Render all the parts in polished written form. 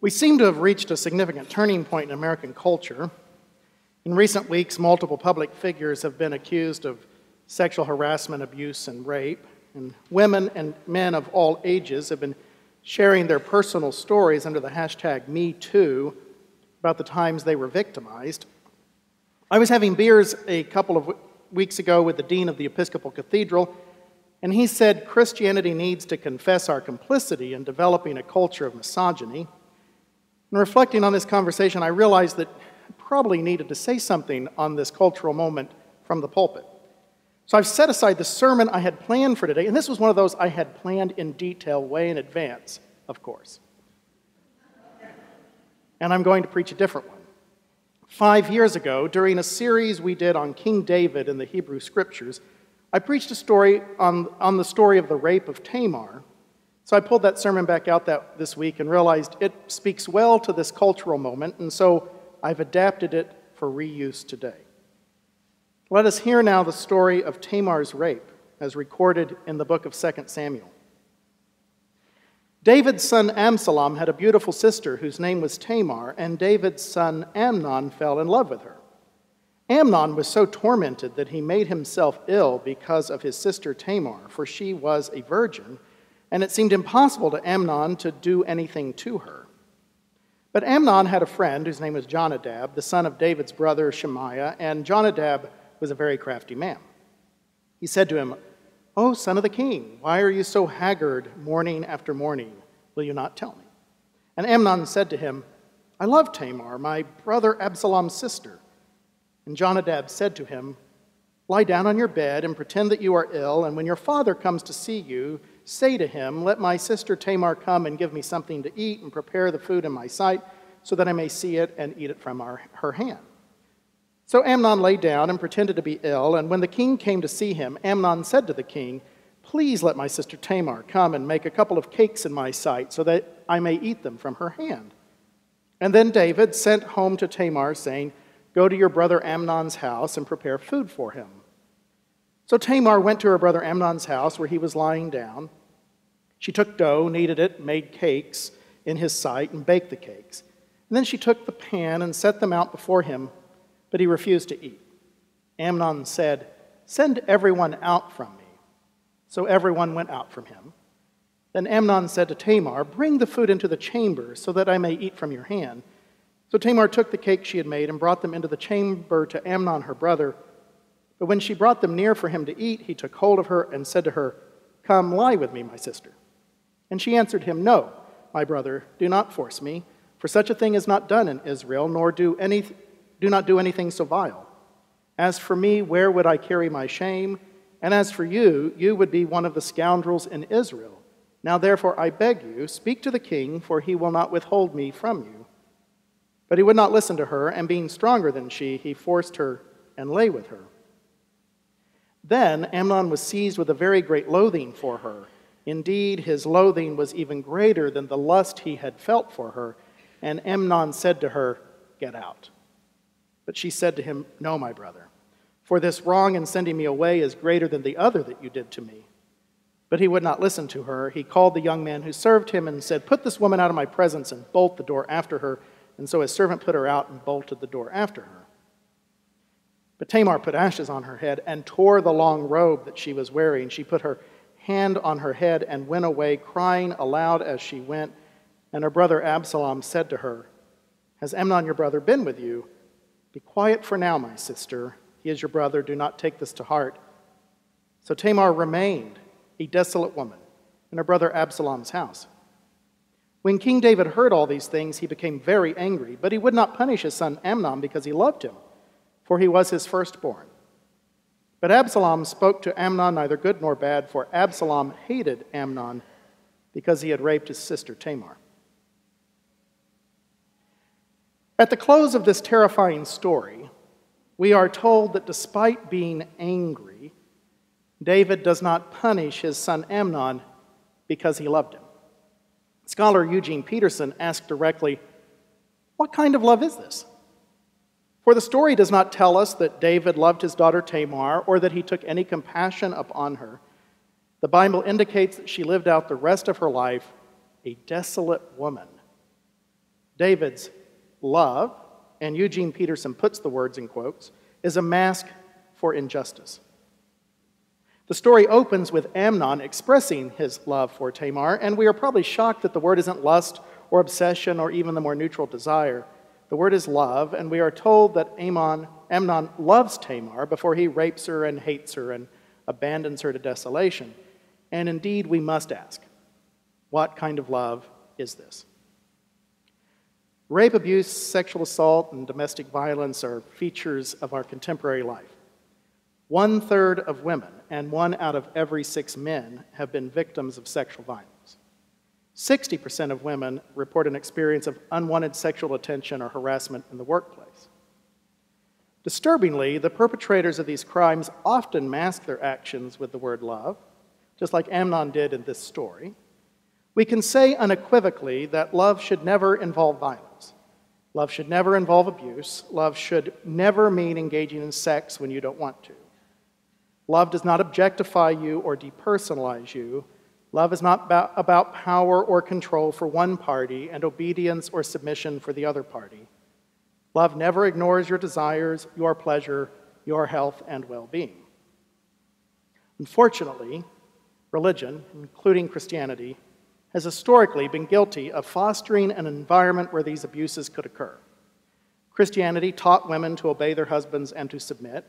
We seem to have reached a significant turning point in American culture. In recent weeks, multiple public figures have been accused of sexual harassment, abuse, and rape, and women and men of all ages have been sharing their personal stories under the hashtag #MeToo about the times they were victimized. I was having beers a couple of weeks ago with the dean of the Episcopal Cathedral, and he said Christianity needs to confess our complicity in developing a culture of misogyny. And reflecting on this conversation, I realized that I probably needed to say something on this cultural moment from the pulpit. So I've set aside the sermon I had planned for today, and this was one of those I had planned in detail way in advance, of course. And I'm going to preach a different one. 5 years ago, during a series we did on King David in the Hebrew Scriptures, I preached a story on the story of the rape of Tamar. So I pulled that sermon back out this week and realized it speaks well to this cultural moment, and so I've adapted it for reuse today. Let us hear now the story of Tamar's rape, as recorded in the book of 2 Samuel. David's son Absalom had a beautiful sister whose name was Tamar, and David's son Amnon fell in love with her. Amnon was so tormented that he made himself ill because of his sister Tamar, for she was a virgin, and it seemed impossible to Amnon to do anything to her. But Amnon had a friend whose name was Jonadab, the son of David's brother Shemaiah, and Jonadab was a very crafty man. He said to him, "O son of the king, why are you so haggard morning after morning? Will you not tell me?" And Amnon said to him, "I love Tamar, my brother Absalom's sister." And Jonadab said to him, "Lie down on your bed and pretend that you are ill, and when your father comes to see you, say to him, 'Let my sister Tamar come and give me something to eat and prepare the food in my sight, so that I may see it and eat it from her hand.'" So Amnon lay down and pretended to be ill, and when the king came to see him, Amnon said to the king, "Please let my sister Tamar come and make a couple of cakes in my sight, so that I may eat them from her hand." And then David sent home to Tamar, saying, "Go to your brother Amnon's house and prepare food for him." So Tamar went to her brother Amnon's house where he was lying down. She took dough, kneaded it, made cakes in his sight, and baked the cakes. And then she took the pan and set them out before him, but he refused to eat. Amnon said, "Send everyone out from me." So everyone went out from him. Then Amnon said to Tamar, "Bring the food into the chamber, so that I may eat from your hand." So Tamar took the cakes she had made and brought them into the chamber to Amnon her brother. But when she brought them near for him to eat, he took hold of her and said to her, "Come, lie with me, my sister." And she answered him, "No, my brother, do not force me, for such a thing is not done in Israel, nor do not do anything so vile. As for me, where would I carry my shame? And as for you, you would be one of the scoundrels in Israel. Now therefore I beg you, speak to the king, for he will not withhold me from you." But he would not listen to her, and being stronger than she, he forced her and lay with her. Then Amnon was seized with a very great loathing for her. Indeed, his loathing was even greater than the lust he had felt for her. And Amnon said to her, "Get out." But she said to him, "No, my brother, for this wrong in sending me away is greater than the other that you did to me." But he would not listen to her. He called the young man who served him and said, "Put this woman out of my presence and bolt the door after her." And so his servant put her out and bolted the door after her. But Tamar put ashes on her head and tore the long robe that she was wearing. She put her hand on her head and went away, crying aloud as she went. And her brother Absalom said to her, "Has Amnon your brother been with you? Be quiet for now, my sister. He is your brother. Do not take this to heart." So Tamar remained a desolate woman in her brother Absalom's house. When King David heard all these things, he became very angry, but he would not punish his son Amnon because he loved him, for he was his firstborn. But Absalom spoke to Amnon neither good nor bad, for Absalom hated Amnon because he had raped his sister Tamar. At the close of this terrifying story, we are told that despite being angry, David does not punish his son Amnon because he loved him. Scholar Eugene Peterson asked directly, "What kind of love is this?" For the story does not tell us that David loved his daughter Tamar or that he took any compassion upon her. The Bible indicates that she lived out the rest of her life a desolate woman. David's love, and Eugene Peterson puts the words in quotes, is a mask for injustice. The story opens with Amnon expressing his love for Tamar, and we are probably shocked that the word isn't lust or obsession or even the more neutral desire. The word is love, and we are told that Amnon loves Tamar before he rapes her and hates her and abandons her to desolation. And indeed, we must ask, what kind of love is this? Rape, abuse, sexual assault, and domestic violence are features of our contemporary life. 1/3 of women and 1 out of every 6 men have been victims of sexual violence. 60% of women report an experience of unwanted sexual attention or harassment in the workplace. Disturbingly, the perpetrators of these crimes often mask their actions with the word love, just like Amnon did in this story. We can say unequivocally that love should never involve violence. Love should never involve abuse. Love should never mean engaging in sex when you don't want to. Love does not objectify you or depersonalize you. Love is not about power or control for one party and obedience or submission for the other party. Love never ignores your desires, your pleasure, your health, and well-being. Unfortunately, religion, including Christianity, has historically been guilty of fostering an environment where these abuses could occur. Christianity taught women to obey their husbands and to submit.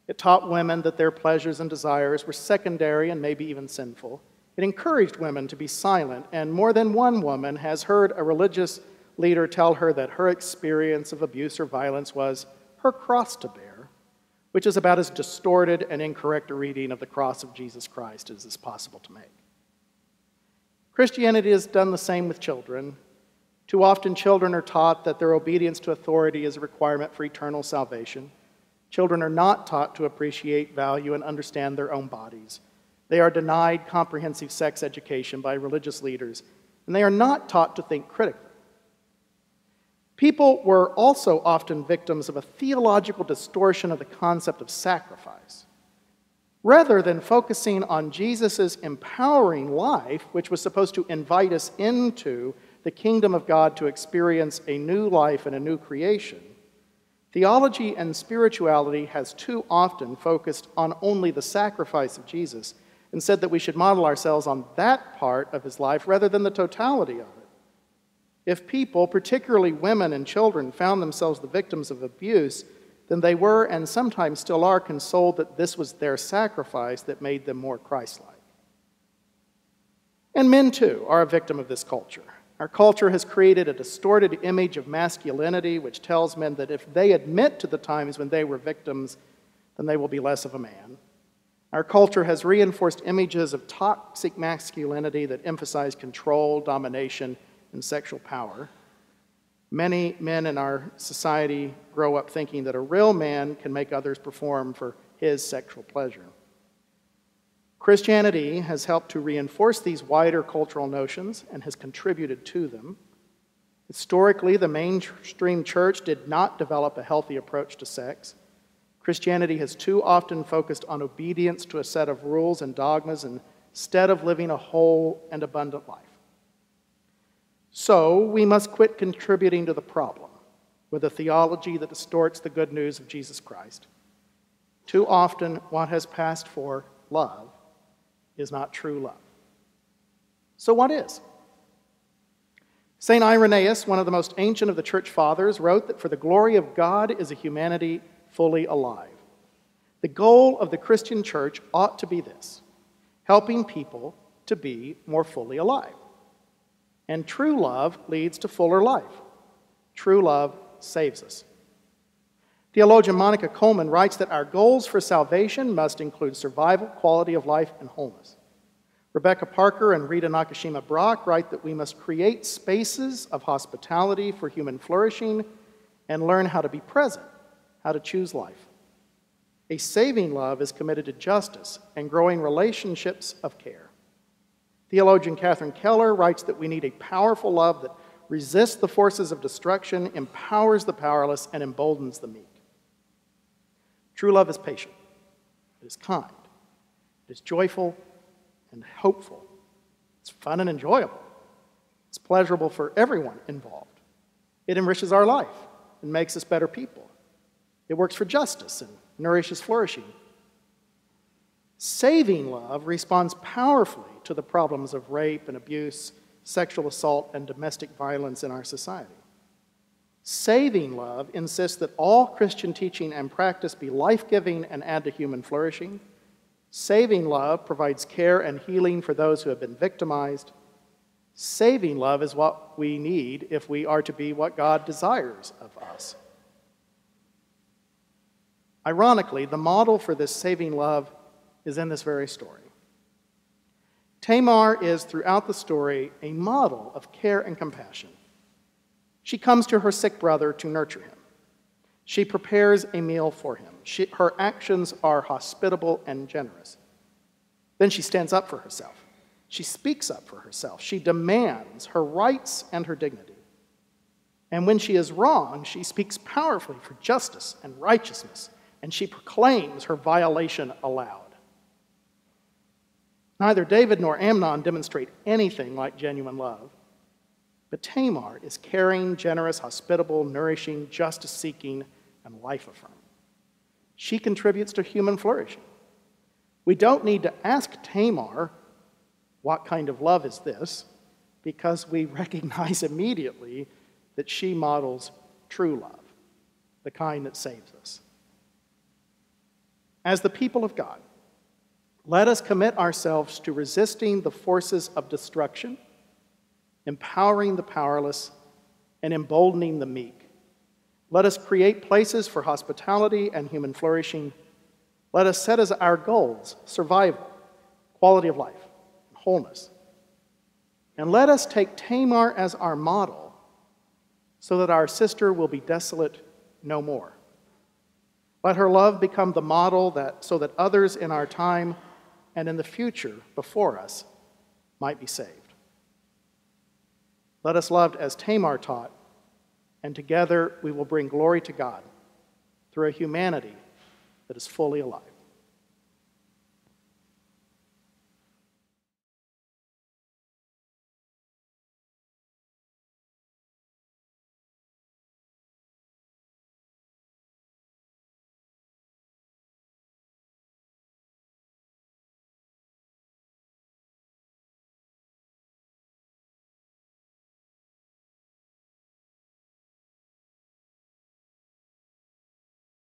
It taught women that their pleasures and desires were secondary and maybe even sinful. It encouraged women to be silent, and more than one woman has heard a religious leader tell her that her experience of abuse or violence was her cross to bear, which is about as distorted and incorrect a reading of the cross of Jesus Christ as is possible to make. Christianity has done the same with children. Too often children are taught that their obedience to authority is a requirement for eternal salvation. Children are not taught to appreciate, value, and understand their own bodies. They are denied comprehensive sex education by religious leaders, and they are not taught to think critically. People were also often victims of a theological distortion of the concept of sacrifice. Rather than focusing on Jesus' empowering life, which was supposed to invite us into the kingdom of God to experience a new life and a new creation, theology and spirituality has too often focused on only the sacrifice of Jesus and said that we should model ourselves on that part of his life rather than the totality of it. If people, particularly women and children, found themselves the victims of abuse, then they were and sometimes still are consoled that this was their sacrifice that made them more Christ-like. And men, too, are a victim of this culture. Our culture has created a distorted image of masculinity which tells men that if they admit to the times when they were victims, then they will be less of a man. Our culture has reinforced images of toxic masculinity that emphasize control, domination, and sexual power. Many men in our society grow up thinking that a real man can make others perform for his sexual pleasure. Christianity has helped to reinforce these wider cultural notions and has contributed to them. Historically, the mainstream church did not develop a healthy approach to sex. Christianity has too often focused on obedience to a set of rules and dogmas instead of living a whole and abundant life. So, we must quit contributing to the problem with a theology that distorts the good news of Jesus Christ. Too often, what has passed for love is not true love. So what is? St. Irenaeus, one of the most ancient of the church fathers, wrote that for the glory of God is a humanity fully alive. The goal of the Christian church ought to be this: helping people to be more fully alive. And true love leads to fuller life. True love saves us. Theologian Monica Coleman writes that our goals for salvation must include survival, quality of life, and wholeness. Rebecca Parker and Rita Nakashima Brock write that we must create spaces of hospitality for human flourishing and learn how to be present, how to choose life. A saving love is committed to justice and growing relationships of care. Theologian Catherine Keller writes that we need a powerful love that resists the forces of destruction, empowers the powerless, and emboldens the meek. True love is patient, it is kind, it is joyful and hopeful. It's fun and enjoyable. It's pleasurable for everyone involved. It enriches our life and makes us better people. It works for justice and nourishes flourishing. Saving love responds powerfully to the problems of rape and abuse, sexual assault, and domestic violence in our society. Saving love insists that all Christian teaching and practice be life-giving and add to human flourishing. Saving love provides care and healing for those who have been victimized. Saving love is what we need if we are to be what God desires of us. Ironically, the model for this saving love is in this very story. Tamar is, throughout the story, a model of care and compassion. She comes to her sick brother to nurture him. She prepares a meal for him. Her actions are hospitable and generous. Then she stands up for herself. She speaks up for herself. She demands her rights and her dignity. And when she is wrong, she speaks powerfully for justice and righteousness, and she proclaims her violation aloud. Neither David nor Amnon demonstrate anything like genuine love, but Tamar is caring, generous, hospitable, nourishing, justice-seeking, and life-affirming. She contributes to human flourishing. We don't need to ask Tamar, what kind of love is this? Because we recognize immediately that she models true love, the kind that saves us. As the people of God, let us commit ourselves to resisting the forces of destruction, empowering the powerless, and emboldening the meek. Let us create places for hospitality and human flourishing. Let us set as our goals survival, quality of life, and wholeness. And let us take Tamar as our model so that our sister will be desolate no more. Let her love become the model so that others in our time and in the future before us might be saved. Let us love as Tamar taught, and together we will bring glory to God through a humanity that is fully alive.